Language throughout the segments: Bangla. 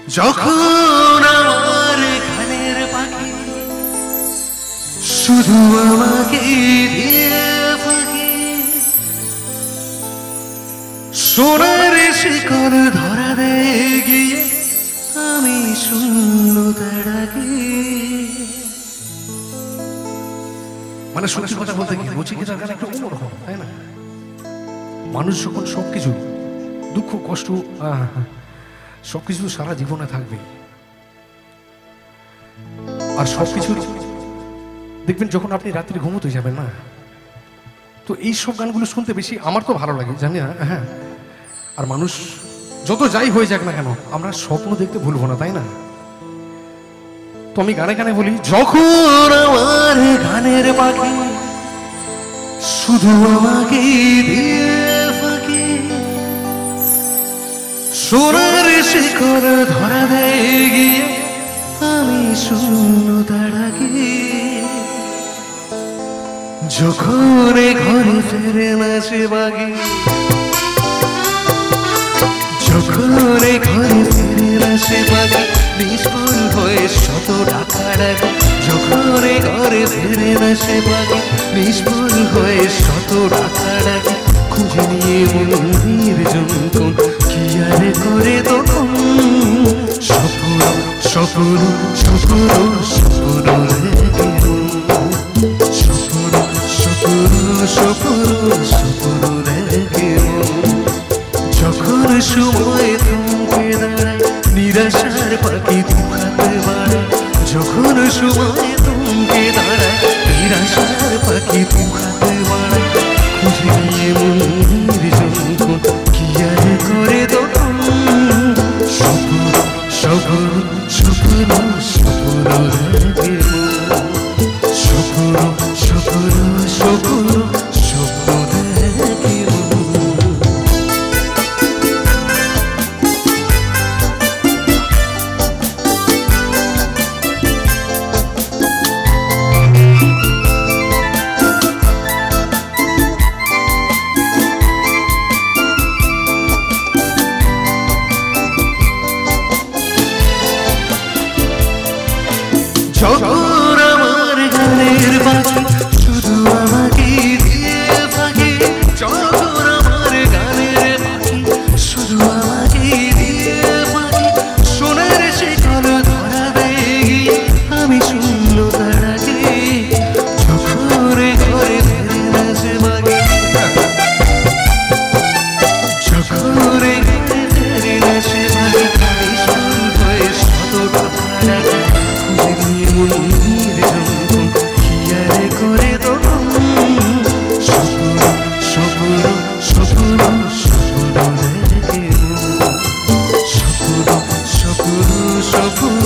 যখন আমার গানের পাখি শুধু আমাকে দিয়ে ফাঁকি, সোনার শিকড় ধরা দেয় গিয়ে আমি শূন্যতা ডাকি। মানে সত্যি কথা বলতে কি নচিকেতার গান একটা অন্যরকম, তাই না? মানুষ যখন সবকিছু দুঃখ কষ্ট সবকিছু সারা জীবনে থাকবে, আর সবকিছু দেখবেন যখন আপনি রাত্রে ঘুমোতে যাবেন না, তো এই সব গানগুলো শুনতে বেশি আমার তো ভালো লাগে, জানি না। হ্যাঁ, আর মানুষ যত যাই হয়ে যাক না কেন আমরা স্বপ্ন দেখতে ভুলবো না, তাই না? তো আমি গানে গানে বলি, যখন আমার গানের পাখি শুধু আমাকে দিয়ে ফাঁকি, সোনার শিকড় ধরা দেয় গিয়ে আমি শূন্যতা ডাকি। যখন ঘরে ফেরে না সে বাগি, যখন ঘরে ফেরে না সে বাগি, নিষ্ফল হয়ে শত টাকা ডাকি। যখন ঘরে ফেরে না সে বাগি, নিষ্ফল হয়ে শত টাকা ডাকি। খুঁজে নিয়ে মন্দির যখন কি আর করে তখন, স্বপ্ন স্বপ্ন স্বপ্ন স্বপ্ন স্বপ্ন স্বপ্ন স্বপ্ন রেখে। যখন সময় থমকে দাঁড়ায় নিরাশার পাখি দুখাতে বাড়ায়, যখন সময় থমকে দাঁড়ায় নিরাশার পাখি দুখাতে বাড়ায়। খুঁজে নিয়ে মন্দির যখন কি আর করে তখন, স্বপ্ন স্বপ্ন স্বপ্ন স্বপ্ন রেখে। স্বপ্ন স্বপ্ন স্বপ্ন স্বপ্ন দেখে। যখন আমার গানের পাখি শুধু আমাকে দিয়ে ফাঁকি, যখন আমার গানের পাখি শুধু আমাকে দিয়ে ফাঁকি, সোনার শিকড় ধরা দেয় গিয়ে আমি শূন্যতা ডাকি। যখন ঘরে ফেরে না সে বাগি, যখন ঘরে ফেরে না সে বাগি, নিষ্ফল হয়ে শত টাকা ডাকি। মন্দির যখন কি আর করে তখন, স্বপ্ন স্বপ্ন স্বপ্ন স্বপ্ন দেখে। স্বপ্ন স্বপ্ন স্বপ্ন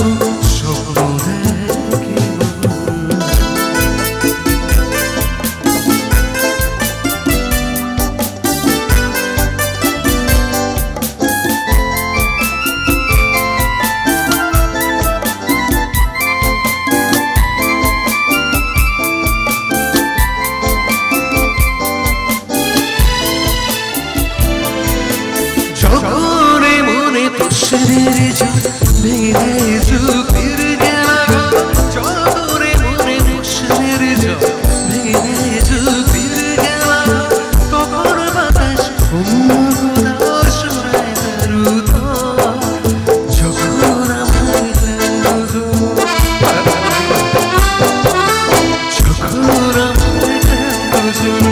স্বপ্ন দেখে। যখন মনে তুষারের জল ভেঙে চুপির গেলা, যখন মনে তুষারের জল ভেঙে চুপির গেলা, তখন বাতাস অন্য কোথাও শোনায় তারুত। যখন আমার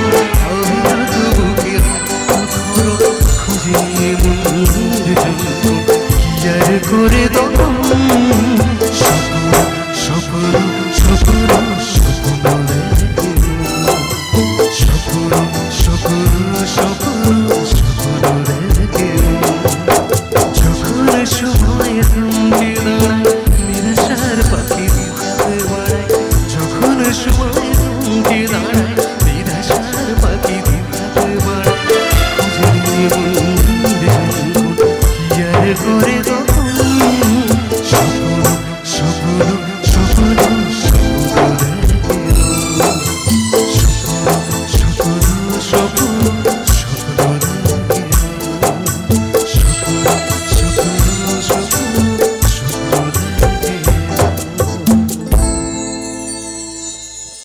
যখন আমার বুকে খুঁজে মন্দির যখন কি আর করে তখন,